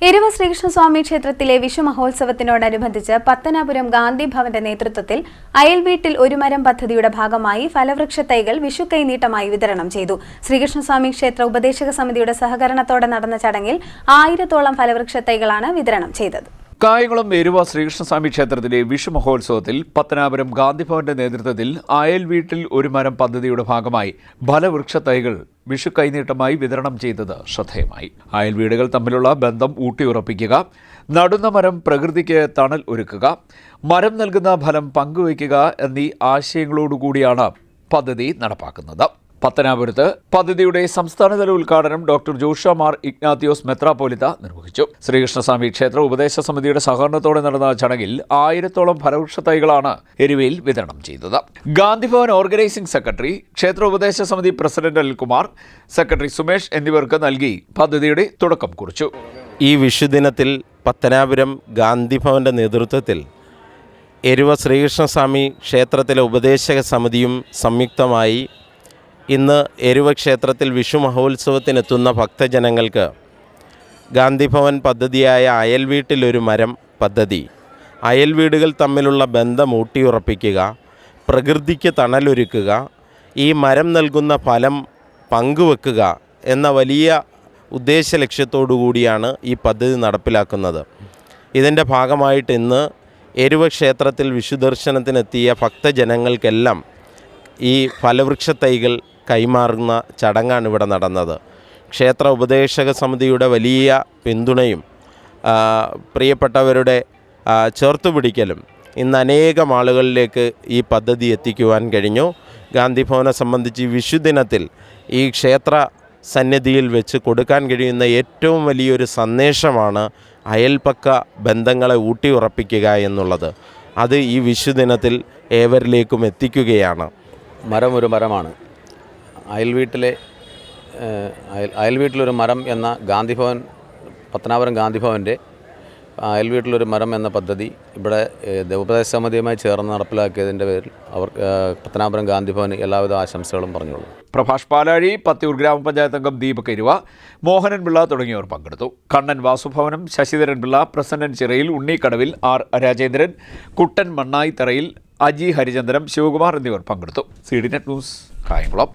എരുവ ശ്രീകൃഷ്ണസ്വാമി ക്ഷേത്രത്തിലെ വിഷു മഹോത്സവത്തിനോടനുബന്ധിച്ച് പത്തനാപുരം ഗാന്ധി ഭവന്റെ നേതൃത്വത്തിൽ അയൽവീട്ടിൽ ഒരു മരം പദ്ധതിയുടെ ഭാഗമായി ഫലവൃക്ഷ തൈകൾ വിഷു കൈനീട്ടമായി വിതരണം ചെയ്തു. ശ്രീകൃഷ്ണസ്വാമി ക്ഷേത്ര ഉപദേശക സമിതിയുടെ സഹകരണത്തോടെ നടന്ന ചടങ്ങിൽ 1000-ഓളം ഫലവൃക്ഷ തൈകളാണ് വിതരണം ചെയ്തത്. കായംകുളം എരുവ ശ്രീകൃഷ്ണസ്വാമി ക്ഷേത്രത്തിലെ വിഷു മഹോത്സവത്തിൽ പത്തനാപുരം ഗാന്ധിഭവന്റെ നേതൃത്വത്തിൽ അയൽവീട്ടിൽ ഒരു മരം പദ്ധതിയുടെ ഭാഗമായി ഫലവൃക്ഷ തൈകൾ വിഷു കൈനീട്ടമായി വിതരണം ചെയ്തത് ശ്രദ്ധേയമായി. അയൽവീടുകൾ തമ്മിലുള്ള ബന്ധം ഊട്ടിയുറപ്പിക്കുക, നടുന്ന മരം പ്രകൃതിക്ക് തണൽ ഒരുക്കുക, മരം നൽകുന്ന ഫലം പങ്കുവയ്ക്കുക എന്നീ ആശയങ്ങളോടുകൂടിയാണ് പദ്ധതി നടപ്പാക്കുന്നത്. പത്തനാപുരത്ത് പദ്ധതിയുടെ സംസ്ഥാനതല ഉദ്ഘാടനം ഡോക്ടർ ജോഷ മാർ ഇഗ്നാത്തിയോസ് മെത്രാപ്പോലിത്ത നിർവഹിച്ചു. ശ്രീകൃഷ്ണസ്വാമി ക്ഷേത്ര ഉപദേശ സമിതിയുടെ സഹകരണത്തോടെ നടന്ന ചടങ്ങിൽ 1000-ഓളം ഫലവൃക്ഷ തൈകളാണ് എരുവയിൽ വിതരണം ചെയ്തത്. ഗാന്ധിഭവൻ ഓർഗനൈസിംഗ് സെക്രട്ടറി, ക്ഷേത്ര ഉപദേശ സമിതി പ്രസിഡന്റ് അനിൽകുമാർ, സെക്രട്ടറി സുമേഷ് എന്നിവർക്ക് നൽകി പദ്ധതിയുടെ തുടക്കം കുറിച്ചു. ഈ വിഷുദിനത്തിൽ പത്തനാപുരം ഗാന്ധിഭവന്റെ നേതൃത്വത്തിൽ എരുവ ശ്രീകൃഷ്ണസ്വാമി ക്ഷേത്രത്തിലെ ഉപദേശക സമിതിയും സംയുക്തമായി ഇന്ന് എരുവ ക്ഷേത്രത്തിൽ വിഷു മഹോത്സവത്തിനെത്തുന്ന ഭക്തജനങ്ങൾക്ക് ഗാന്ധിഭവൻ പദ്ധതിയായ അയൽവീട്ടിലൊരു മരം പദ്ധതി, അയൽവീടുകൾ തമ്മിലുള്ള ബന്ധം ഊട്ടിയുറപ്പിക്കുക, പ്രകൃതിക്ക് തണലൊരുക്കുക, ഈ മരം നൽകുന്ന ഫലം പങ്കുവെക്കുക എന്ന വലിയ ഉദ്ദേശ ലക്ഷ്യത്തോടു കൂടിയാണ് ഈ പദ്ധതി നടപ്പിലാക്കുന്നത്. ഇതിൻ്റെ ഭാഗമായിട്ട് ഇന്ന് എരുവ ക്ഷേത്രത്തിൽ വിഷുദർശനത്തിനെത്തിയ ഭക്തജനങ്ങൾക്കെല്ലാം ഈ ഫലവൃക്ഷ തൈകൾ കൈമാറുന്ന ചടങ്ങാണ് ഇവിടെ നടന്നത്. ക്ഷേത്ര ഉപദേശക സമിതിയുടെ വലിയ പിന്തുണയും പ്രിയപ്പെട്ടവരുടെ ചേർത്തുപിടിക്കലും ഇന്ന് അനേകം ആളുകളിലേക്ക് ഈ പദ്ധതി എത്തിക്കുവാൻ കഴിഞ്ഞു. ഗാന്ധിഭവനെ സംബന്ധിച്ച് വിഷുദിനത്തിൽ ഈ ക്ഷേത്ര സന്നിധിയിൽ വെച്ച് കൊടുക്കാൻ കഴിയുന്ന ഏറ്റവും വലിയൊരു സന്ദേശമാണ് അയൽപക്ക ബന്ധങ്ങളെ ഊട്ടിയുറപ്പിക്കുക എന്നുള്ളത്. അത് ഈ വിഷുദിനത്തിൽ ഏവരിലേക്കും എത്തിക്കുകയാണ്. മരം ഒരു മരമാണ്. അയൽവീട്ടിലൊരു മരം എന്ന ഗാന്ധിഭവൻ, പത്തനാപുരം ഗാന്ധിഭവൻ്റെ അയൽവീട്ടിലൊരു മരം എന്ന പദ്ധതി ഇവിടെ ഉപദേശ സമിതിയുമായി ചേർന്ന് നടപ്പിലാക്കിയതിൻ്റെ പേരിൽ പത്തനാപുരം ഗാന്ധിഭവന് എല്ലാവിധ ആശംസകളും പറഞ്ഞോളൂ. പ്രഭാഷ് പാലാഴി, പത്തിയൂർ ഗ്രാമപഞ്ചായത്ത് അംഗം ദീപക് എരുവ, മോഹനൻ പിള്ള തുടങ്ങിയവർ പങ്കെടുത്തു. കണ്ണൻ വാസുഭവനം, ശശിധരൻ പിള്ള, പ്രസന്നൻ ചിറയിൽ, ഉണ്ണിക്കടവിൽ, ആർ രാജേന്ദ്രൻ, കുട്ടൻ മണ്ണായിത്തറയിൽ, അജി ഹരിചന്ദ്രൻ, ശിവകുമാർ എന്നിവർ പങ്കെടുത്തു. CDNet news, Kayamkulam.